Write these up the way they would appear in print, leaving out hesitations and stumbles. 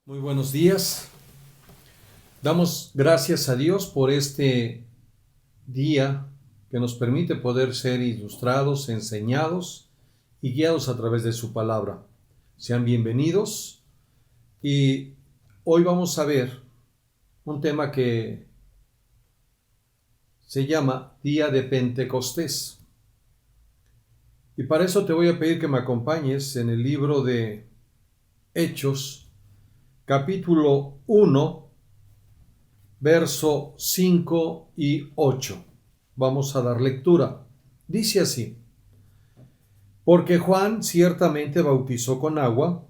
Muy buenos días. Damos gracias a Dios por este día que nos permite poder ser ilustrados, enseñados y guiados a través de su palabra. Sean bienvenidos y hoy vamos a ver un tema que se llama Día de Pentecostés. Y para eso te voy a pedir que me acompañes en el libro de Hechos, capítulo 1, verso 5 y 8. Vamos a dar lectura. Dice así: Porque Juan ciertamente bautizó con agua,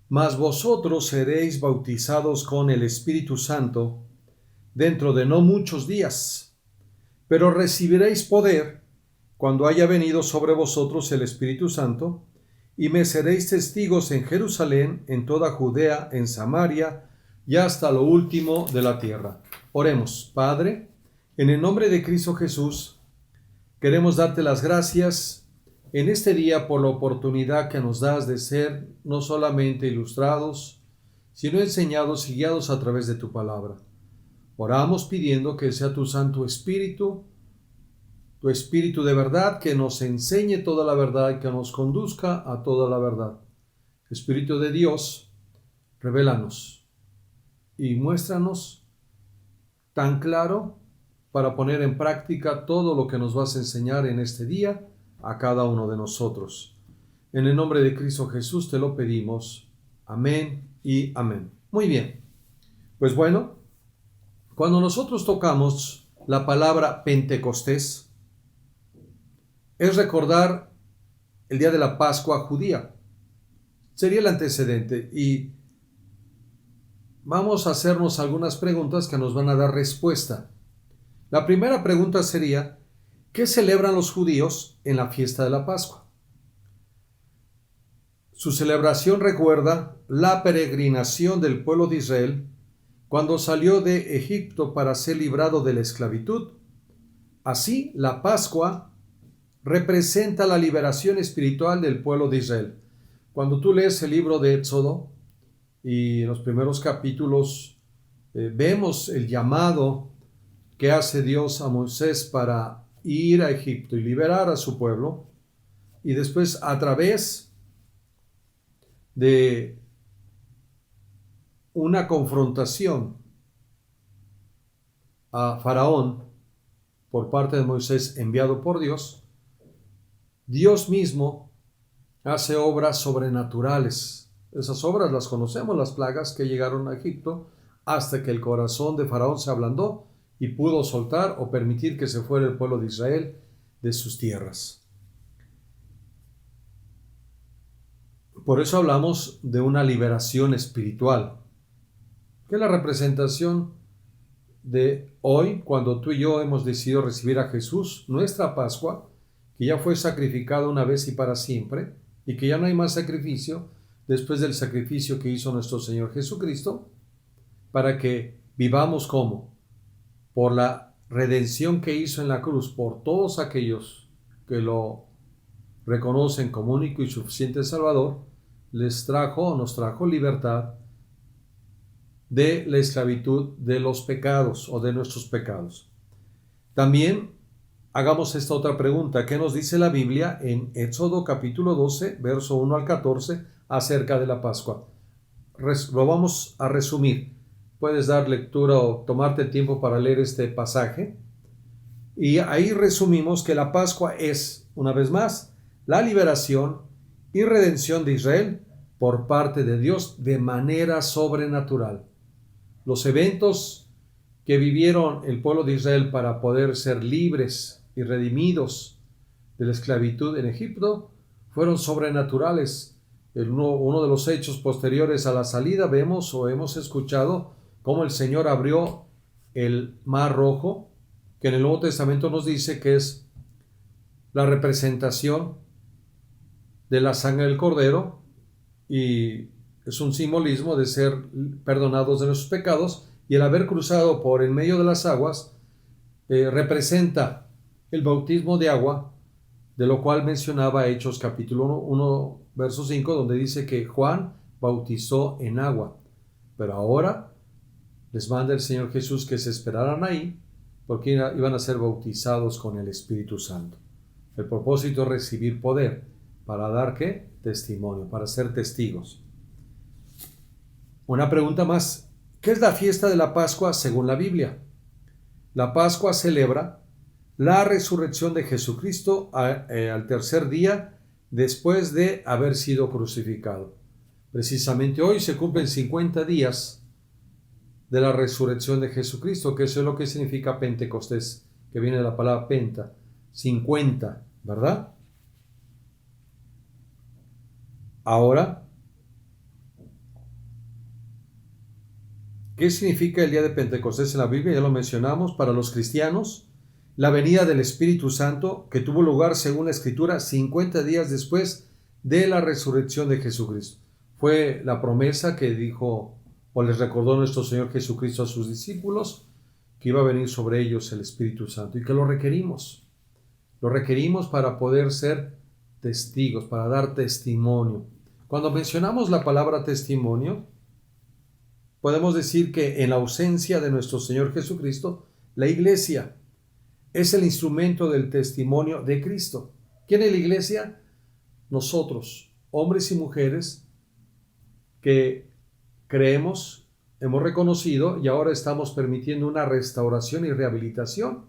mas vosotros seréis bautizados con el Espíritu Santo dentro de no muchos días. Pero recibiréis poder cuando haya venido sobre vosotros el Espíritu Santo, y me seréis testigos en Jerusalén, en toda Judea, en Samaria y hasta lo último de la tierra. Oremos. Padre, en el nombre de Cristo Jesús, queremos darte las gracias en este día por la oportunidad que nos das de ser no solamente ilustrados, sino enseñados y guiados a través de tu palabra. Oramos pidiendo que sea tu Santo Espíritu, tu Espíritu de verdad, que nos enseñe toda la verdad y que nos conduzca a toda la verdad. Espíritu de Dios, revélanos y muéstranos tan claro para poner en práctica todo lo que nos vas a enseñar en este día a cada uno de nosotros. En el nombre de Cristo Jesús te lo pedimos. Amén y amén. Muy bien. Pues bueno, cuando nosotros tocamos la palabra Pentecostés, es recordar el día de la Pascua judía. Sería el antecedente y vamos a hacernos algunas preguntas que nos van a dar respuesta. La primera pregunta sería: ¿qué celebran los judíos en la fiesta de la Pascua? Su celebración recuerda la peregrinación del pueblo de Israel cuando salió de Egipto para ser librado de la esclavitud. Así, la Pascua representa la liberación espiritual del pueblo de Israel. Cuando tú lees el libro de Éxodo y en los primeros capítulos vemos el llamado que hace Dios a Moisés para ir a Egipto y liberar a su pueblo, y después a través de una confrontación a Faraón por parte de Moisés enviado por Dios, Dios mismo hace obras sobrenaturales. Esas obras las conocemos, las plagas que llegaron a Egipto, hasta que el corazón de Faraón se ablandó y pudo soltar o permitir que se fuera el pueblo de Israel de sus tierras. Por eso hablamos de una liberación espiritual, que es la representación de hoy, cuando tú y yo hemos decidido recibir a Jesús, nuestra Pascua, que ya fue sacrificado una vez y para siempre, y que ya no hay más sacrificio después del sacrificio que hizo nuestro Señor Jesucristo, para que vivamos como, por la redención que hizo en la cruz por todos aquellos que lo reconocen como único y suficiente Salvador, nos trajo libertad de la esclavitud de los pecados o de nuestros pecados. También hagamos esta otra pregunta. ¿Qué nos dice la Biblia en Éxodo capítulo 12, verso 1 al 14, acerca de la Pascua? Lo vamos a resumir. Puedes dar lectura o tomarte tiempo para leer este pasaje. Y ahí resumimos que la Pascua es, una vez más, la liberación y redención de Israel por parte de Dios de manera sobrenatural. Los eventos que vivieron el pueblo de Israel para poder ser libres y redimidos de la esclavitud en Egipto fueron sobrenaturales. Uno de los hechos posteriores a la salida vemos o hemos escuchado cómo el Señor abrió el Mar Rojo, que en el Nuevo Testamento nos dice que es la representación de la sangre del Cordero y es un simbolismo de ser perdonados de nuestros pecados, y el haber cruzado por en medio de las aguas representa el bautismo de agua, de lo cual mencionaba Hechos capítulo 1, verso 5, donde dice que Juan bautizó en agua. Pero ahora les manda el Señor Jesús que se esperaran ahí, porque iban a ser bautizados con el Espíritu Santo. El propósito es recibir poder para dar ¿qué? Testimonio, para ser testigos. Una pregunta más. ¿Qué es la fiesta de la Pascua según la Biblia? La Pascua celebra la resurrección de Jesucristo al tercer día después de haber sido crucificado. Precisamente hoy se cumplen 50 días de la resurrección de Jesucristo, que eso es lo que significa Pentecostés, que viene de la palabra penta, 50, ¿verdad? Ahora, ¿qué significa el día de Pentecostés en la Biblia? Ya lo mencionamos. Para los cristianos, la venida del Espíritu Santo, que tuvo lugar según la Escritura 50 días después de la resurrección de Jesucristo. Fue la promesa que dijo o les recordó nuestro Señor Jesucristo a sus discípulos, que iba a venir sobre ellos el Espíritu Santo y que lo requerimos. Lo requerimos para poder ser testigos, para dar testimonio. Cuando mencionamos la palabra testimonio, podemos decir que en la ausencia de nuestro Señor Jesucristo, la iglesia es el instrumento del testimonio de Cristo. ¿Quién es la iglesia? Nosotros, hombres y mujeres, que creemos, hemos reconocido y ahora estamos permitiendo una restauración y rehabilitación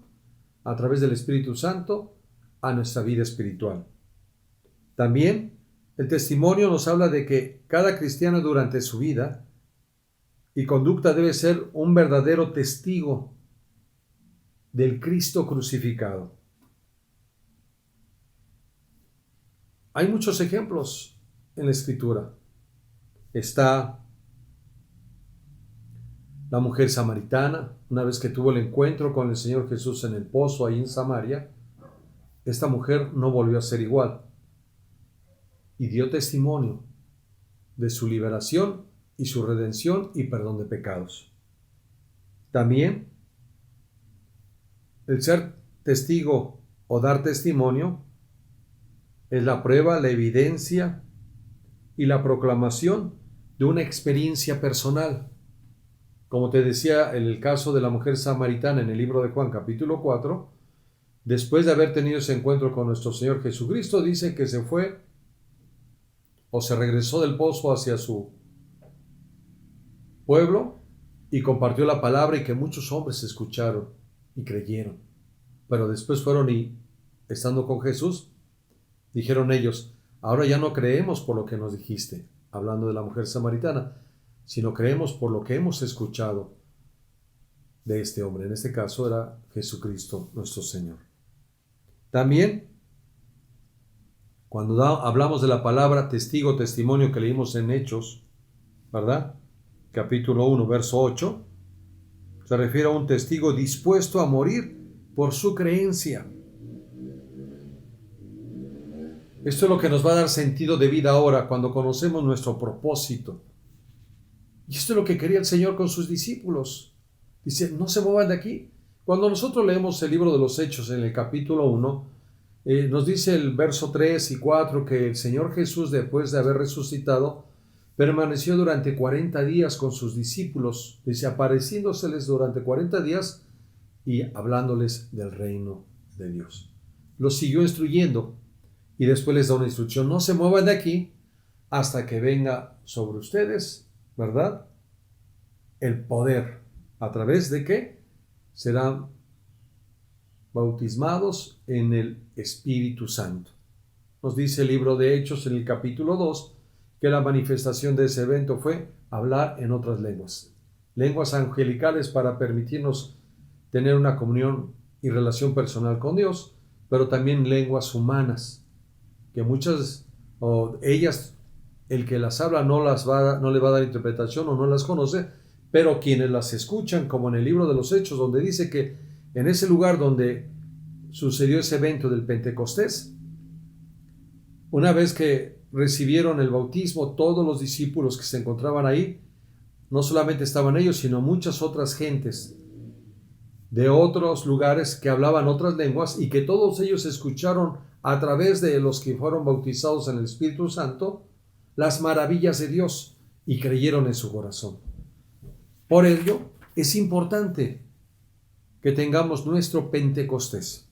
a través del Espíritu Santo a nuestra vida espiritual. También el testimonio nos habla de que cada cristiano durante su vida y conducta debe ser un verdadero testigo del Cristo crucificado. Hay muchos ejemplos en la Escritura. Está la mujer samaritana, una vez que tuvo el encuentro con el Señor Jesús en el pozo ahí en Samaria, esta mujer no volvió a ser igual y dio testimonio de su liberación y su redención y perdón de pecados. También el ser testigo o dar testimonio es la prueba, la evidencia y la proclamación de una experiencia personal. Como te decía, en el caso de la mujer samaritana en el libro de Juan capítulo 4, después de haber tenido ese encuentro con nuestro Señor Jesucristo, dice que se fue o se regresó del pozo hacia su pueblo y compartió la palabra y que muchos hombres escucharon y creyeron. Pero después fueron y, estando con Jesús, dijeron ellos, ahora ya no creemos por lo que nos dijiste, hablando de la mujer samaritana, sino creemos por lo que hemos escuchado de este hombre. En este caso era Jesucristo nuestro Señor. También, cuando hablamos de la palabra testigo, testimonio que leímos en Hechos, ¿verdad? Capítulo 1, verso 8, se refiere a un testigo dispuesto a morir por su creencia. Esto es lo que nos va a dar sentido de vida ahora, cuando conocemos nuestro propósito. Y esto es lo que quería el Señor con sus discípulos. Dice, no se muevan de aquí. Cuando nosotros leemos el libro de los Hechos en el capítulo 1, nos dice el verso 3 y 4 que el Señor Jesús, después de haber resucitado, permaneció durante 40 días con sus discípulos, dice, apareciéndoseles durante 40 días y hablándoles del reino de Dios. Los siguió instruyendo y después les da una instrucción, no se muevan de aquí hasta que venga sobre ustedes, ¿verdad?, el poder. ¿A través de qué? Serán bautismados en el Espíritu Santo. Nos dice el libro de Hechos en el capítulo 2 que la manifestación de ese evento fue hablar en otras lenguas. Lenguas angelicales para permitirnos tener una comunión y relación personal con Dios, pero también lenguas humanas, que muchas, o ellas, el que las habla no le va a dar interpretación o no las conoce, pero quienes las escuchan, como en el libro de los Hechos, donde dice que en ese lugar donde sucedió ese evento del Pentecostés, una vez que recibieron el bautismo, todos los discípulos que se encontraban ahí, no solamente estaban ellos, sino muchas otras gentes de otros lugares que hablaban otras lenguas y que todos ellos escucharon a través de los que fueron bautizados en el Espíritu Santo las maravillas de Dios y creyeron en su corazón. Por ello, es importante que tengamos nuestro Pentecostés.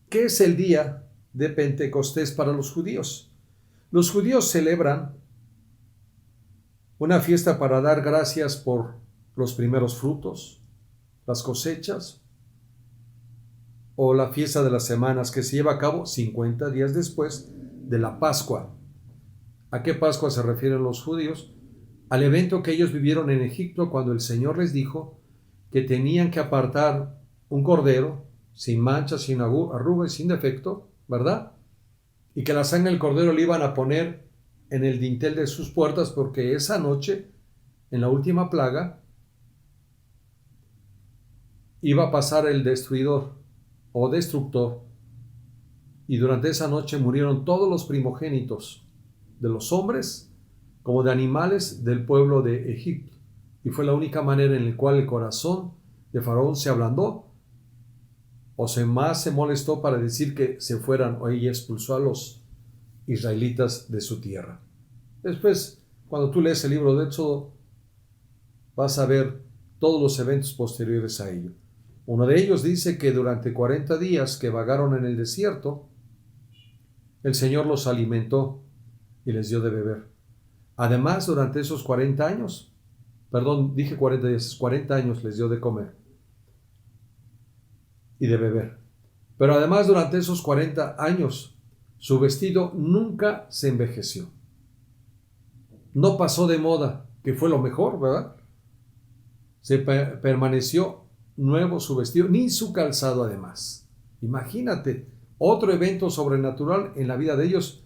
¿Qué es el día de Pentecostés para los judíos? Los judíos celebran una fiesta para dar gracias por los primeros frutos, las cosechas, o la fiesta de las semanas que se lleva a cabo 50 días después de la Pascua. ¿A qué Pascua se refieren los judíos? Al evento que ellos vivieron en Egipto cuando el Señor les dijo que tenían que apartar un cordero sin mancha, sin arruga y sin defecto, ¿verdad? Y que la sangre del cordero le iban a poner en el dintel de sus puertas porque esa noche, en la última plaga, iba a pasar el destruidor o destructor, y durante esa noche murieron todos los primogénitos de los hombres como de animales del pueblo de Egipto, y fue la única manera en la cual el corazón de Faraón se ablandó o se molestó para decir que se fueran, o ella expulsó a los israelitas de su tierra. Después, cuando tú lees el libro de Éxodo, vas a ver todos los eventos posteriores a ello. Uno de ellos dice que durante 40 días que vagaron en el desierto, el Señor los alimentó y les dio de beber. Además, durante esos 40 años, dije 40 días, 40 años les dio de comer y de beber. Pero además, durante esos 40 años, su vestido nunca se envejeció. No pasó de moda, que fue lo mejor, ¿verdad? Se permaneció nuevo su vestido, ni su calzado además. Imagínate, otro evento sobrenatural en la vida de ellos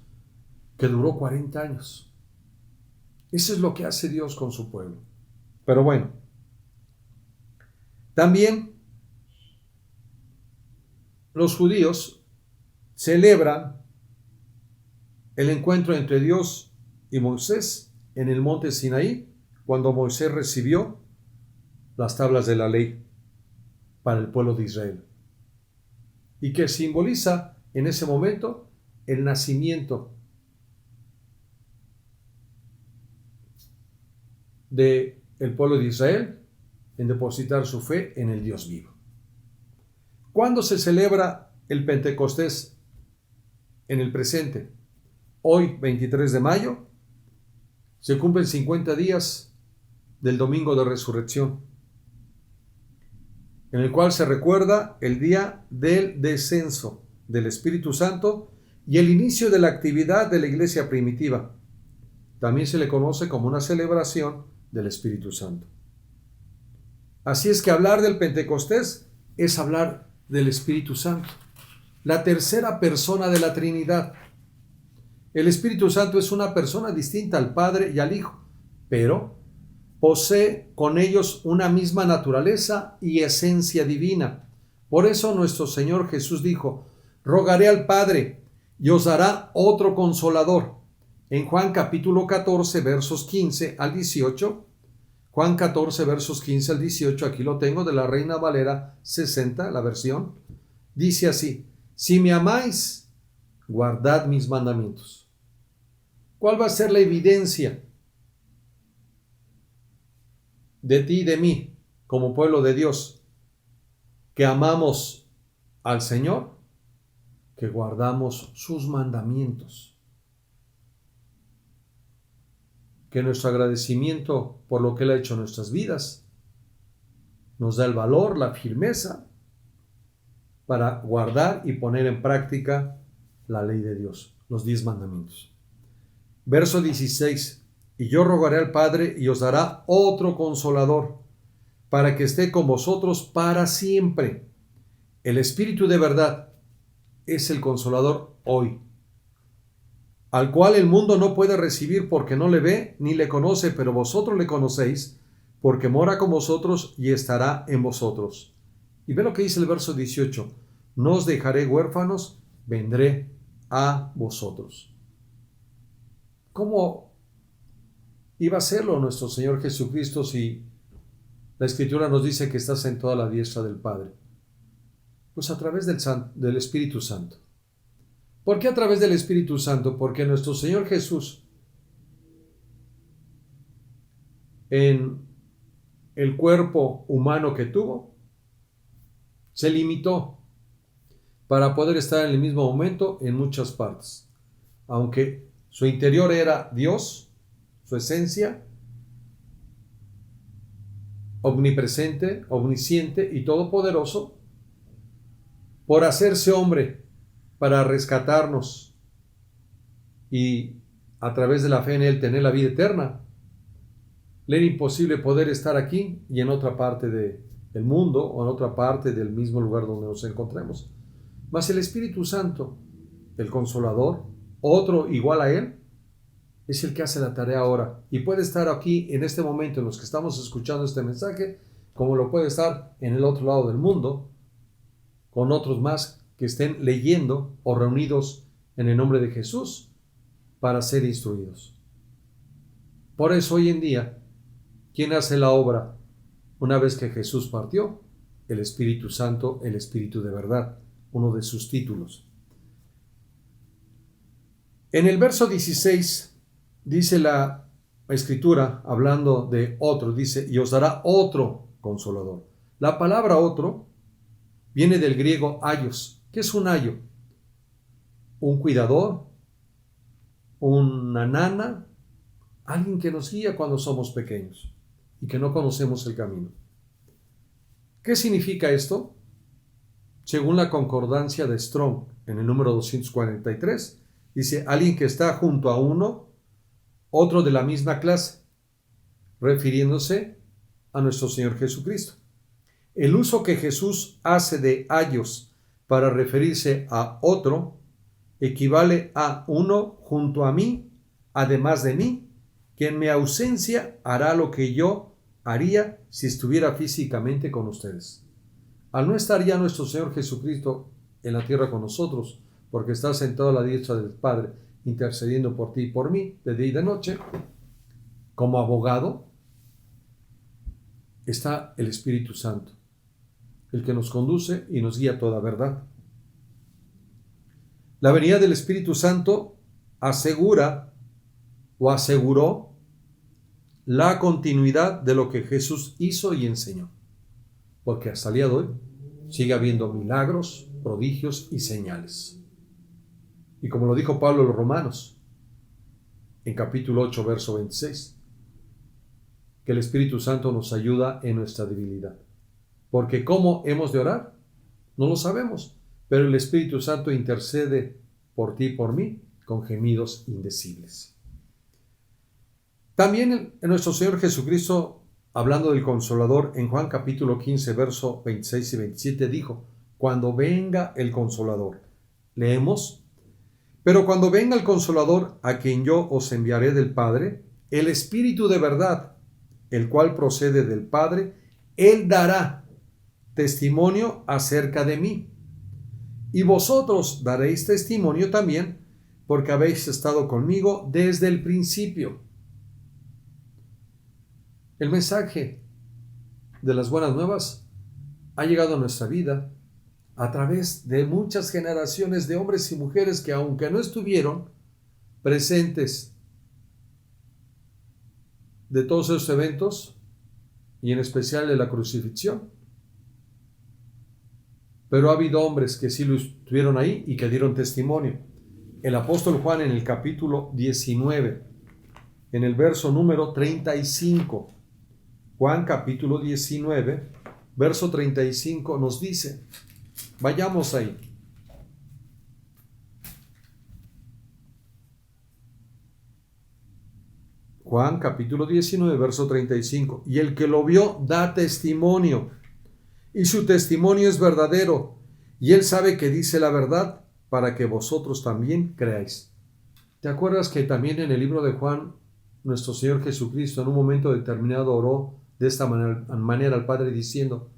que duró 40 años. Eso es lo que hace Dios con su pueblo. Pero bueno, también los judíos celebran el encuentro entre Dios y Moisés en el monte Sinaí, cuando Moisés recibió las tablas de la ley para el pueblo de Israel, y que simboliza en ese momento el nacimiento del pueblo de Israel en depositar su fe en el Dios vivo. ¿Cuándo se celebra el Pentecostés en el presente? Hoy, 23 de mayo, se cumplen 50 días del Domingo de Resurrección, en el cual se recuerda el día del descenso del Espíritu Santo y el inicio de la actividad de la iglesia primitiva. También se le conoce como una celebración del Espíritu Santo. Así es que hablar del Pentecostés es hablar del Espíritu Santo, la tercera persona de la Trinidad. El Espíritu Santo es una persona distinta al Padre y al Hijo, pero posee con ellos una misma naturaleza y esencia divina. Por eso nuestro Señor Jesús dijo: rogaré al Padre y os dará otro consolador. En Juan capítulo 14, versos 15 al 18, Juan 14, versos 15 al 18, aquí lo tengo de la Reina Valera 60, la versión, dice así: si me amáis, guardad mis mandamientos. ¿Cuál va a ser la evidencia de ti y de mí, como pueblo de Dios, que amamos al Señor? Que guardamos sus mandamientos. Que nuestro agradecimiento por lo que Él ha hecho en nuestras vidas nos da el valor, la firmeza para guardar y poner en práctica la ley de Dios, los 10 mandamientos. Verso 16: y yo rogaré al Padre y os dará otro consolador, para que esté con vosotros para siempre. El Espíritu de verdad es el consolador hoy, al cual el mundo no puede recibir porque no le ve ni le conoce, pero vosotros le conocéis, porque mora con vosotros y estará en vosotros. Y ve lo que dice el verso 18: no os dejaré huérfanos, vendré a vosotros. ¿Cómo iba a hacerlo nuestro Señor Jesucristo si la Escritura nos dice que está sentado a la diestra del Padre? Pues a través del Espíritu Santo. ¿Por qué a través del Espíritu Santo? Porque nuestro Señor Jesús en el cuerpo humano que tuvo, se limitó para poder estar en el mismo momento en muchas partes. Aunque su interior era Dios, su esencia, omnipresente, omnisciente y todopoderoso, por hacerse hombre para rescatarnos y a través de la fe en Él tener la vida eterna, le era imposible poder estar aquí y en otra parte del mundo o en otra parte del mismo lugar donde nos encontremos. Mas el Espíritu Santo, el Consolador, otro igual a Él, es el que hace la tarea ahora y puede estar aquí en este momento en los que estamos escuchando este mensaje, como lo puede estar en el otro lado del mundo, con otros más que estén leyendo o reunidos en el nombre de Jesús para ser instruidos. Por eso hoy en día, ¿quién hace la obra una vez que Jesús partió? El Espíritu Santo, el Espíritu de verdad, uno de sus títulos. En el verso 16 dice la Escritura, hablando de otro, dice, y os dará otro consolador. La palabra otro viene del griego ayos. ¿Qué es un ayo? Un cuidador, una nana, alguien que nos guía cuando somos pequeños y que no conocemos el camino. ¿Qué significa esto? Según la concordancia de Strong, en el número 243, dice alguien que está junto a uno, otro de la misma clase, refiriéndose a nuestro Señor Jesucristo. El uso que Jesús hace de ayos para referirse a otro equivale a uno junto a mí, además de mí, que en mi ausencia hará lo que yo haría si estuviera físicamente con ustedes. Al no estar ya nuestro Señor Jesucristo en la tierra con nosotros, porque está sentado a la diestra del Padre, intercediendo por ti y por mí, de día y de noche, como abogado, está el Espíritu Santo, el que nos conduce y nos guía a toda verdad. La venida del Espíritu Santo asegura o aseguró la continuidad de lo que Jesús hizo y enseñó, porque hasta el día de hoy sigue habiendo milagros, prodigios y señales. Y como lo dijo Pablo a los Romanos, en capítulo 8, verso 26, que el Espíritu Santo nos ayuda en nuestra debilidad. Porque ¿cómo hemos de orar? No lo sabemos, pero el Espíritu Santo intercede por ti y por mí con gemidos indecibles. También en nuestro Señor Jesucristo, hablando del Consolador, en Juan capítulo 15, verso 26 y 27, dijo, cuando venga el Consolador, leemos, pero cuando venga el Consolador, a quien yo os enviaré del Padre, el Espíritu de verdad, el cual procede del Padre, Él dará testimonio acerca de mí. Y vosotros daréis testimonio también, porque habéis estado conmigo desde el principio. El mensaje de las buenas nuevas ha llegado a nuestra vida a través de muchas generaciones de hombres y mujeres que, aunque no estuvieron presentes de todos esos eventos, y en especial de la crucifixión, pero ha habido hombres que sí lo estuvieron ahí y que dieron testimonio. El apóstol Juan en el capítulo 19, en el verso número 35, Juan capítulo 19, verso 35 nos dice, vayamos ahí. Juan capítulo 19, verso 35. Y el que lo vio da testimonio, y su testimonio es verdadero, y él sabe que dice la verdad, para que vosotros también creáis. ¿Te acuerdas que también en el libro de Juan, nuestro Señor Jesucristo en un momento determinado oró de esta manera al Padre diciendo,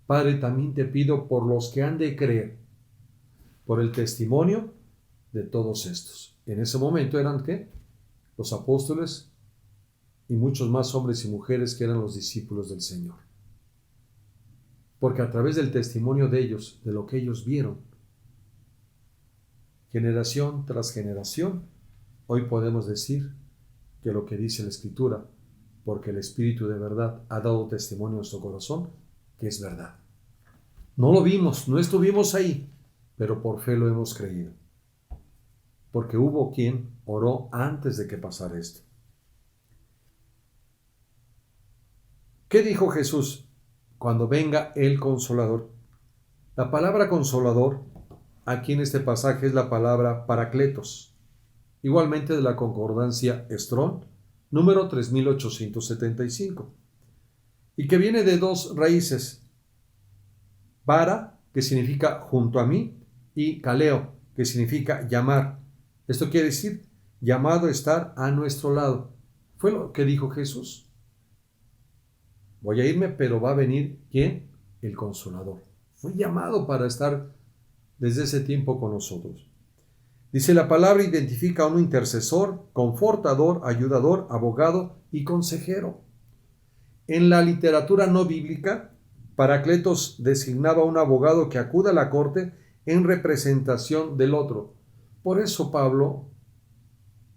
Padre, también te pido por los que han de creer, por el testimonio de todos estos? En ese momento eran, ¿qué? Los apóstoles y muchos más hombres y mujeres que eran los discípulos del Señor. Porque a través del testimonio de ellos, de lo que ellos vieron, generación tras generación, hoy podemos decir que lo que dice la Escritura, porque el Espíritu de verdad ha dado testimonio en nuestro corazón que es verdad. No lo vimos, no estuvimos ahí, pero por fe lo hemos creído. Porque hubo quien oró antes de que pasara esto. ¿Qué dijo Jesús? Cuando venga el Consolador. La palabra Consolador aquí en este pasaje es la palabra Paracletos, igualmente de la concordancia Strong, número 3875, y que viene de dos raíces, para, que significa junto a mí, y kaleo, que significa llamar. Esto quiere decir llamado a estar a nuestro lado. Fue lo que dijo Jesús. Voy a irme, pero va a venir ¿quién? El Consolador. Fue llamado para estar desde ese tiempo con nosotros. Dice, la palabra identifica a un intercesor, confortador, ayudador, abogado y consejero. En la literatura no bíblica, Paracletos designaba a un abogado que acuda a la corte en representación del otro. Por eso Pablo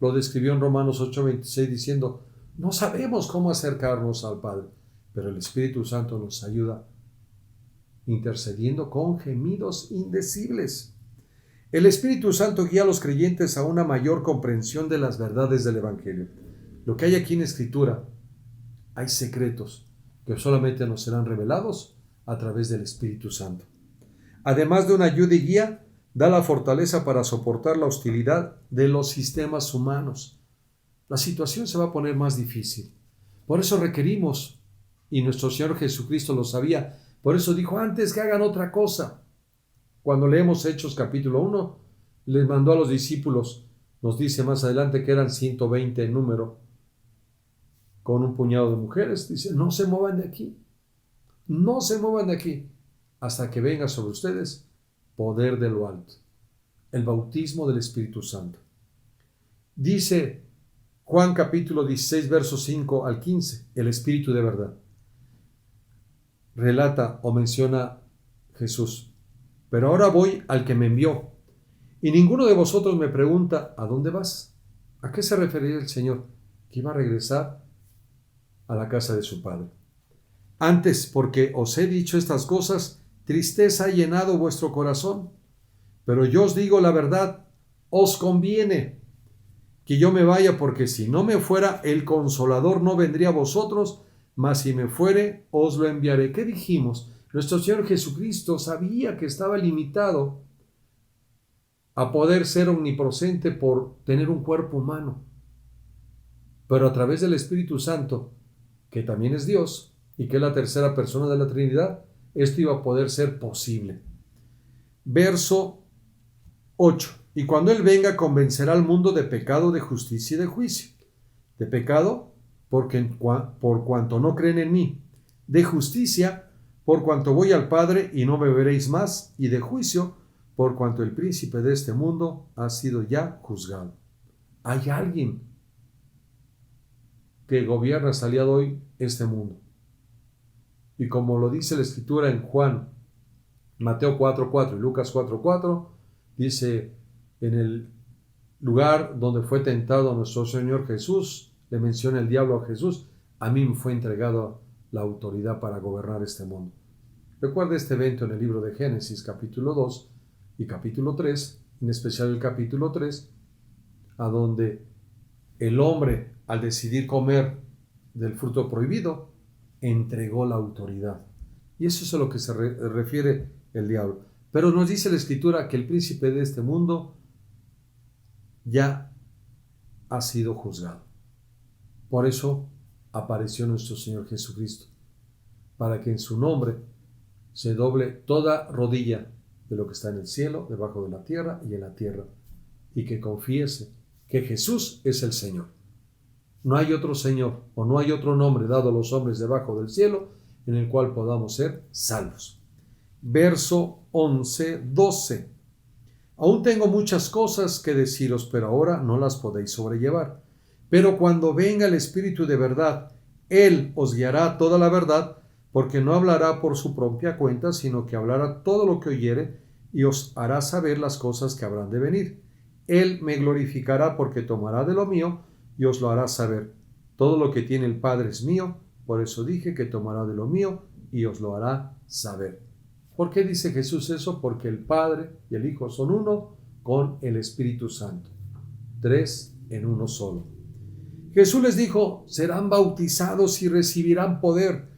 lo describió en Romanos 8:26 diciendo, no sabemos cómo acercarnos al Padre, pero el Espíritu Santo nos ayuda intercediendo con gemidos indecibles. El Espíritu Santo guía a los creyentes a una mayor comprensión de las verdades del Evangelio. Lo que hay aquí en Escritura, hay secretos que solamente nos serán revelados a través del Espíritu Santo. Además de una ayuda y guía, da la fortaleza para soportar la hostilidad de los sistemas humanos. La situación se va a poner más difícil. Por eso requerimos, y nuestro Señor Jesucristo lo sabía, por eso dijo, antes que hagan otra cosa. Cuando leemos Hechos capítulo 1, les mandó a los discípulos, nos dice más adelante que eran 120 en número, con un puñado de mujeres, dice, no se muevan de aquí, no se muevan de aquí, hasta que venga sobre ustedes poder de lo alto, el bautismo del Espíritu Santo. Dice Juan capítulo 16, versos 5 al 15, el Espíritu de verdad. Relata o menciona Jesús, pero ahora voy al que me envió, y ninguno de vosotros me pregunta, ¿a dónde vas? ¿A qué se refería el Señor? Que iba a regresar a la casa de su Padre. Antes, porque os he dicho estas cosas, tristeza ha llenado vuestro corazón. Pero yo os digo la verdad, os conviene que yo me vaya, porque si no me fuera, el Consolador no vendría a vosotros, mas si me fuere, os lo enviaré. ¿Qué dijimos? Nuestro Señor Jesucristo sabía que estaba limitado a poder ser omnipresente por tener un cuerpo humano. Pero a través del Espíritu Santo, que también es Dios y que es la tercera persona de la Trinidad, esto iba a poder ser posible. Verso 8. Y cuando Él venga, convencerá al mundo de pecado, de justicia y de juicio. De pecado, por cuanto no creen en mí. De justicia, por cuanto voy al Padre y no me veréis más. Y de juicio, por cuanto el príncipe de este mundo ha sido ya juzgado. Hay alguien que gobierna hasta el día de hoy este mundo. Y como lo dice la Escritura en Juan, Mateo 4:4 y Lucas 4:4, dice, en el lugar donde fue tentado nuestro Señor Jesús, le menciona el diablo a Jesús, a mí me fue entregado la autoridad para gobernar este mundo. Recuerda este evento en el libro de Génesis, capítulo 2 y capítulo 3, en especial el capítulo 3, a donde el hombre, al decidir comer del fruto prohibido, entregó la autoridad. Y eso es a lo que se refiere el diablo. Pero nos dice la Escritura que el príncipe de este mundo ya ha sido juzgado. Por eso apareció nuestro Señor Jesucristo, para que en su nombre se doble toda rodilla de lo que está en el cielo, debajo de la tierra y en la tierra, y que confiese que Jesús es el Señor. No hay otro Señor o no hay otro nombre dado a los hombres debajo del cielo en el cual podamos ser salvos. Verso 11-12. Aún tengo muchas cosas que deciros, pero ahora no las podéis sobrellevar. Pero cuando venga el Espíritu de verdad, Él os guiará a toda la verdad, porque no hablará por su propia cuenta, sino que hablará todo lo que oyere y os hará saber las cosas que habrán de venir. Él me glorificará porque tomará de lo mío y os lo hará saber. Todo lo que tiene el Padre es mío, por eso dije que tomará de lo mío y os lo hará saber. ¿Por qué dice Jesús eso? Porque el Padre y el Hijo son uno con el Espíritu Santo. 3 en uno solo. Jesús les dijo, serán bautizados y recibirán poder.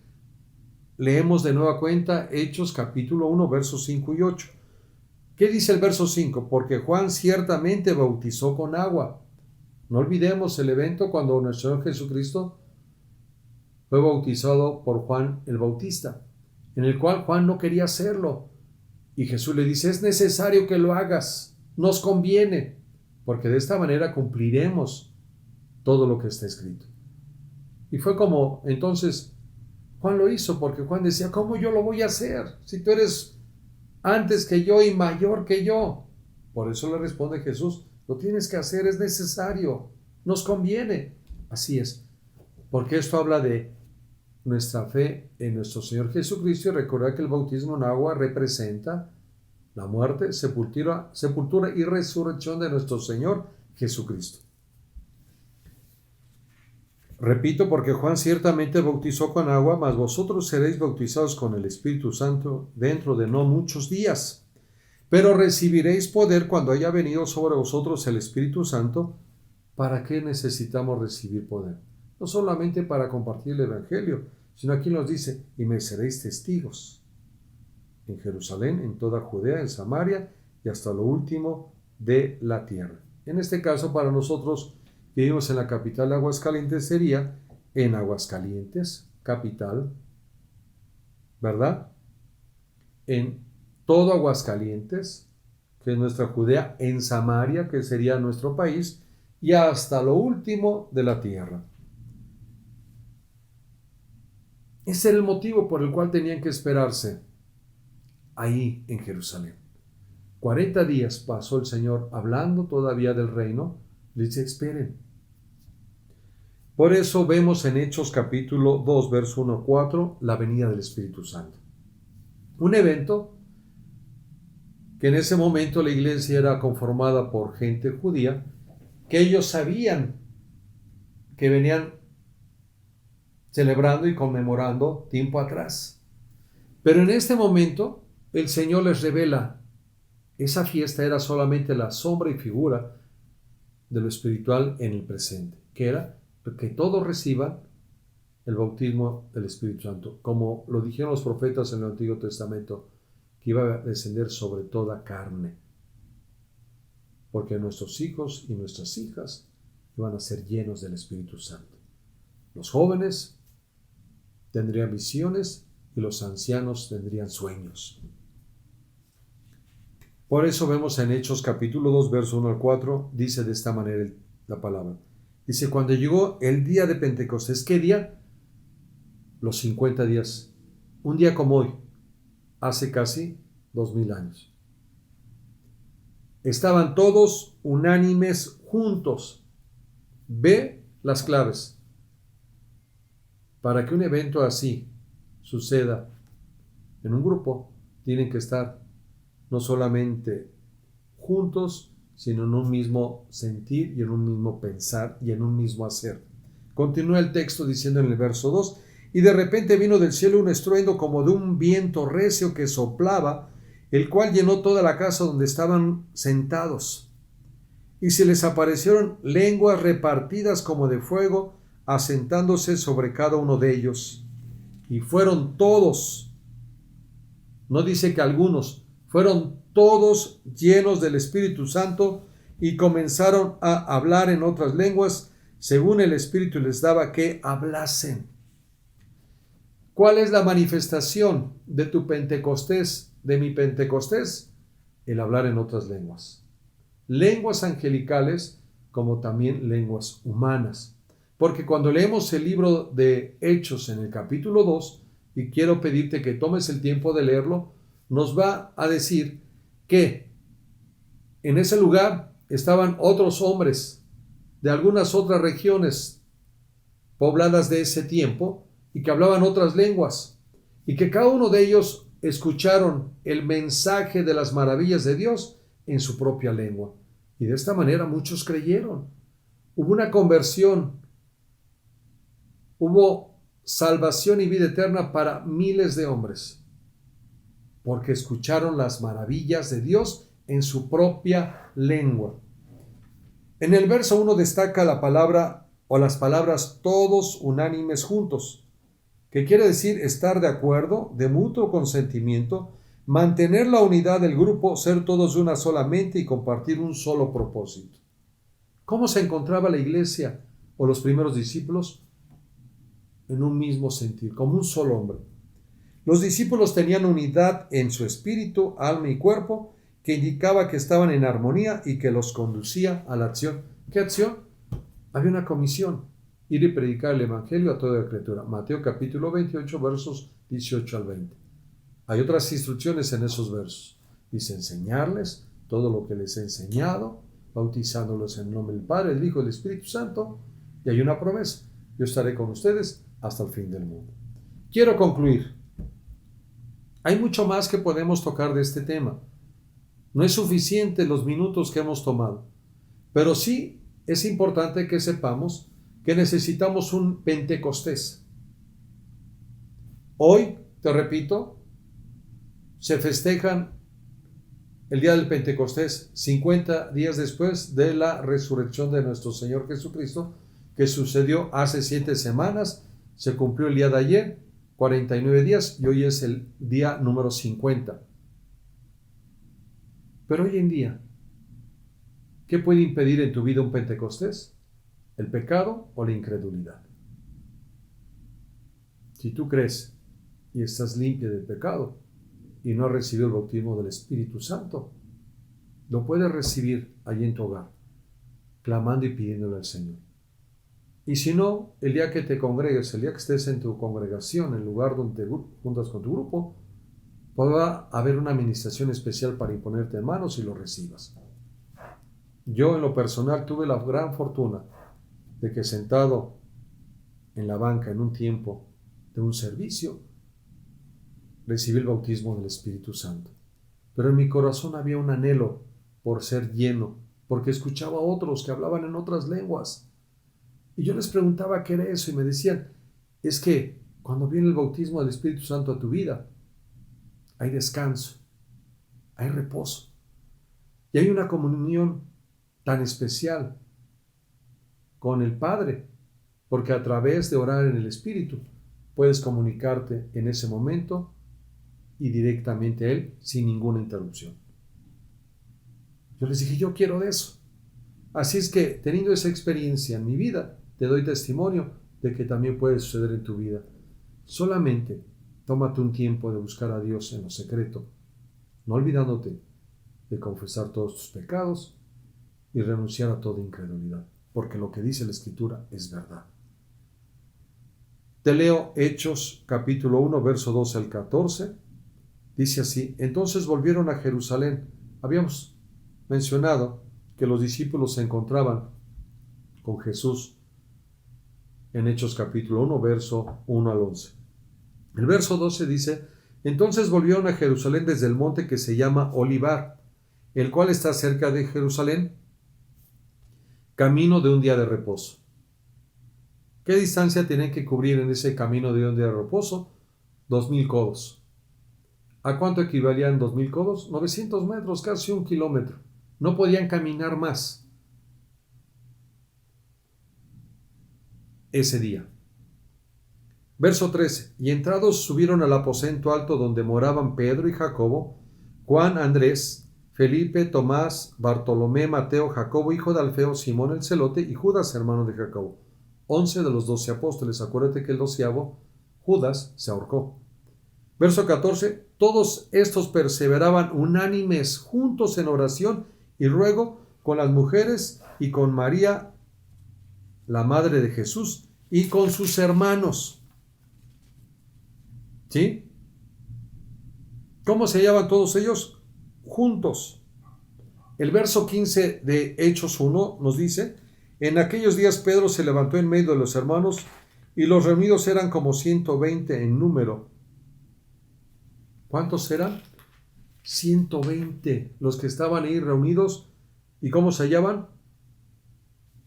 Leemos de nueva cuenta Hechos capítulo 1, versos 5 y 8. ¿Qué dice el verso 5? Porque Juan ciertamente bautizó con agua. No olvidemos el evento cuando nuestro Señor Jesucristo fue bautizado por Juan el Bautista, en el cual Juan no quería hacerlo. Y Jesús le dice, es necesario que lo hagas, nos conviene, porque de esta manera cumpliremos todo lo que está escrito. Y fue como, entonces, Juan lo hizo, porque Juan decía, ¿cómo yo lo voy a hacer? Si tú eres antes que yo y mayor que yo. Por eso le responde Jesús, lo tienes que hacer, es necesario, nos conviene. Así es, porque esto habla de nuestra fe en nuestro Señor Jesucristo, y recordar que el bautismo en agua representa la muerte, sepultura y resurrección de nuestro Señor Jesucristo. Repito, porque Juan ciertamente bautizó con agua, mas vosotros seréis bautizados con el Espíritu Santo dentro de no muchos días. Pero recibiréis poder cuando haya venido sobre vosotros el Espíritu Santo. ¿Para qué necesitamos recibir poder? No solamente para compartir el Evangelio, sino aquí nos dice, y me seréis testigos en Jerusalén, en toda Judea, en Samaria y hasta lo último de la tierra. En este caso, para nosotros que vivimos en la capital de Aguascalientes, sería en Aguascalientes, capital, ¿verdad? En todo Aguascalientes, que es nuestra Judea, en Samaria, que sería nuestro país, y hasta lo último de la tierra. Ese era el motivo por el cual tenían que esperarse ahí en Jerusalén. 40 días pasó el Señor hablando todavía del reino. Les dice, esperen. Por eso vemos en Hechos capítulo 2, verso 1 a 4, la venida del Espíritu Santo. Un evento que en ese momento la iglesia era conformada por gente judía, que ellos sabían que venían celebrando y conmemorando tiempo atrás. Pero en este momento el Señor les revela, esa fiesta era solamente la sombra y figura de lo espiritual en el presente, que era que todos reciban el bautismo del Espíritu Santo, como lo dijeron los profetas en el Antiguo Testamento, que iba a descender sobre toda carne, porque nuestros hijos y nuestras hijas iban a ser llenos del Espíritu Santo. Los jóvenes tendrían visiones y los ancianos tendrían sueños. Por eso vemos en Hechos capítulo 2, verso 1 al 4, dice de esta manera la palabra. Dice, cuando llegó el día de Pentecostés, ¿qué día? Los 50 días. Un día como hoy, hace casi 2000 años. Estaban todos unánimes juntos. Ve las claves. Para que un evento así suceda en un grupo, tienen que estar no solamente juntos, sino en un mismo sentir y en un mismo pensar y en un mismo hacer. Continúa el texto diciendo en el verso 2, y de repente vino del cielo un estruendo como de un viento recio que soplaba, el cual llenó toda la casa donde estaban sentados. Y se les aparecieron lenguas repartidas como de fuego, asentándose sobre cada uno de ellos. Y fueron todos, no dice que algunos, fueron todos llenos del Espíritu Santo y comenzaron a hablar en otras lenguas, según el Espíritu les daba que hablasen. ¿Cuál es la manifestación de tu Pentecostés, de mi Pentecostés? El hablar en otras lenguas. Lenguas angelicales como también lenguas humanas. Porque cuando leemos el libro de Hechos en el capítulo 2, y quiero pedirte que tomes el tiempo de leerlo, nos va a decir que en ese lugar estaban otros hombres de algunas otras regiones pobladas de ese tiempo y que hablaban otras lenguas, y que cada uno de ellos escucharon el mensaje de las maravillas de Dios en su propia lengua. Y de esta manera muchos creyeron. Hubo una conversión hubo salvación y vida eterna para miles de hombres, porque escucharon las maravillas de Dios en su propia lengua. En el verso 1 destaca la palabra o las palabras todos unánimes juntos, que quiere decir estar de acuerdo, de mutuo consentimiento, mantener la unidad del grupo, ser todos de una sola mente y compartir un solo propósito. ¿Cómo se encontraba la iglesia o los primeros discípulos? En un mismo sentir, como un solo hombre. Los discípulos tenían unidad en su espíritu, alma y cuerpo, que indicaba que estaban en armonía y que los conducía a la acción. ¿Qué acción? Había una comisión: ir y predicar el evangelio a toda criatura. Mateo capítulo 28, versos 18 al 20. Hay otras instrucciones en esos versos. Dice: enseñarles todo lo que les he enseñado, bautizándolos en el nombre del Padre, del Hijo y del Espíritu Santo. Y hay una promesa: yo estaré con ustedes hasta el fin del mundo. Quiero concluir. Hay mucho más que podemos tocar de este tema. No es suficiente los minutos que hemos tomado, pero sí es importante que sepamos que necesitamos un Pentecostés. Hoy, te repito, se festejan el día del Pentecostés, 50 días después de la resurrección de nuestro Señor Jesucristo, que sucedió hace 7 semanas, se cumplió el día de ayer, 49 días, y hoy es el día número 50. Pero hoy en día, ¿qué puede impedir en tu vida un Pentecostés? ¿El pecado o la incredulidad? Si tú crees y estás limpio del pecado y no has recibido el bautismo del Espíritu Santo, lo puedes recibir allí en tu hogar, clamando y pidiéndole al Señor. Y si no, el día que te congregues, el día que estés en tu congregación, el lugar donde te juntas con tu grupo, podrá haber una administración especial para imponerte en manos y lo recibas. Yo en lo personal tuve la gran fortuna de que sentado en la banca en un tiempo de un servicio, recibí el bautismo del Espíritu Santo. Pero en mi corazón había un anhelo por ser lleno, porque escuchaba a otros que hablaban en otras lenguas. Y yo les preguntaba qué era eso y me decían: es que cuando viene el bautismo del Espíritu Santo a tu vida, hay descanso, hay reposo y hay una comunión tan especial con el Padre, porque a través de orar en el Espíritu puedes comunicarte en ese momento y directamente a Él sin ninguna interrupción. Yo les dije: yo quiero de eso. Así es que, teniendo esa experiencia en mi vida, te doy testimonio de que también puede suceder en tu vida. Solamente tómate un tiempo de buscar a Dios en lo secreto, no olvidándote de confesar todos tus pecados y renunciar a toda incredulidad, porque lo que dice la Escritura es verdad. Te leo Hechos capítulo 1, verso 12 al 14. Dice así: entonces volvieron a Jerusalén. Habíamos mencionado que los discípulos se encontraban con Jesús en Hechos capítulo 1, verso 1 al 11. El verso 12 dice: entonces volvieron a Jerusalén desde el monte que se llama Olivar, el cual está cerca de Jerusalén, camino de un día de reposo. ¿Qué distancia tienen que cubrir en ese camino de un día de reposo? 2000 codos. ¿A cuánto equivalían 2000 codos? 900 metros, casi 1 kilómetro. No podían caminar más ese día. Verso 13. Y entrados subieron al aposento alto donde moraban Pedro y Jacobo, Juan, Andrés, Felipe, Tomás, Bartolomé, Mateo, Jacobo, hijo de Alfeo, Simón el celote y Judas, hermano de Jacobo. 11 de los 12 apóstoles. Acuérdate que el 12avo, Judas, se ahorcó. Verso 14. Todos estos perseveraban unánimes juntos en oración y ruego con las mujeres y con María, la madre de Jesús, y con sus hermanos. ¿Sí? ¿Cómo se hallaban todos ellos? Juntos. El verso 15 de Hechos 1 nos dice: en aquellos días Pedro se levantó en medio de los hermanos y los reunidos eran como 120 en número. ¿Cuántos eran? 120 los que estaban ahí reunidos. ¿Y cómo se hallaban?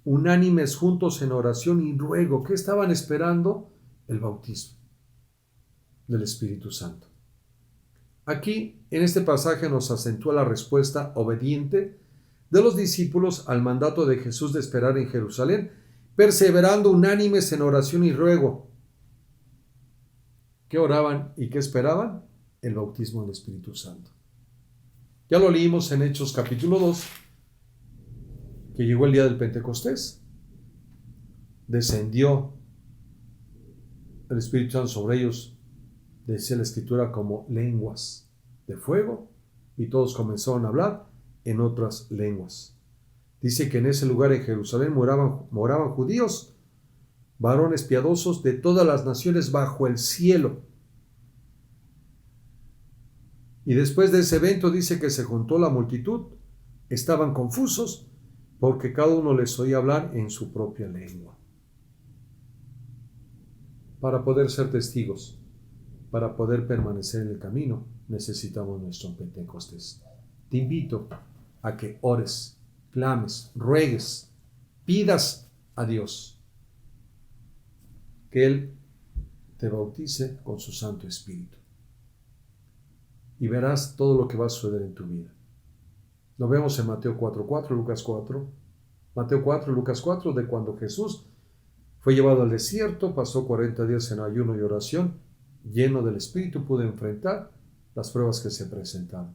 unánimes juntos en oración y ruego. ¿Qué estaban esperando? El bautismo del Espíritu Santo. Aquí, en este pasaje, nos acentúa la respuesta obediente de los discípulos al mandato de Jesús de esperar en Jerusalén, perseverando unánimes en oración y ruego. ¿Qué oraban y qué esperaban? El bautismo del Espíritu Santo. Ya lo leímos en Hechos capítulo 2, que llegó el día del Pentecostés. Descendió el Espíritu Santo sobre ellos, decía la Escritura, como lenguas de fuego, y todos comenzaron a hablar en otras lenguas. Dice que en ese lugar en Jerusalén moraban judíos, varones piadosos de todas las naciones bajo el cielo. Y después de ese evento dice que se juntó la multitud, estaban confusos porque cada uno les oía hablar en su propia lengua. Para poder ser testigos, para poder permanecer en el camino, necesitamos nuestro Pentecostés. Te invito a que ores, clames, ruegues, pidas a Dios que Él te bautice con su Santo Espíritu. Y verás todo lo que va a suceder en tu vida. Lo vemos en Mateo 4:4, Lucas 4. Mateo 4, Lucas 4, de cuando Jesús fue llevado al desierto, pasó 40 días en ayuno y oración, lleno del Espíritu, pudo enfrentar las pruebas que se presentaron.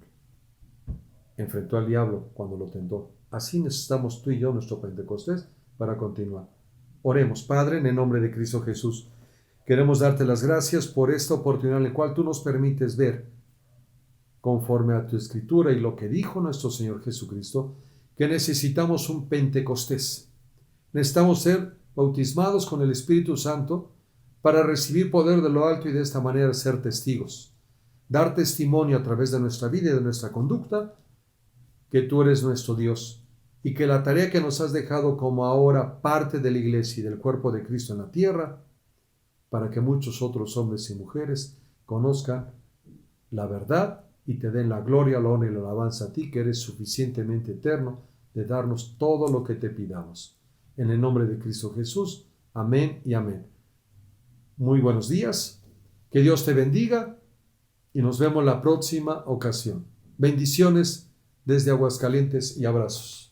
Enfrentó al diablo cuando lo tentó. Así necesitamos tú y yo nuestro Pentecostés para continuar. Oremos. Padre, en el nombre de Cristo Jesús, queremos darte las gracias por esta oportunidad en la cual tú nos permites ver, conforme a tu Escritura y lo que dijo nuestro Señor Jesucristo, que necesitamos un Pentecostés. Necesitamos ser bautismados con el Espíritu Santo para recibir poder de lo alto y de esta manera ser testigos. Dar testimonio a través de nuestra vida y de nuestra conducta que tú eres nuestro Dios y que la tarea que nos has dejado como ahora parte de la iglesia y del cuerpo de Cristo en la tierra, para que muchos otros hombres y mujeres conozcan la verdad y te den la gloria, la honra y la alabanza a ti, que eres suficientemente eterno de darnos todo lo que te pidamos. En el nombre de Cristo Jesús, amén y amén. Muy buenos días, que Dios te bendiga y nos vemos la próxima ocasión. Bendiciones desde Aguascalientes y abrazos.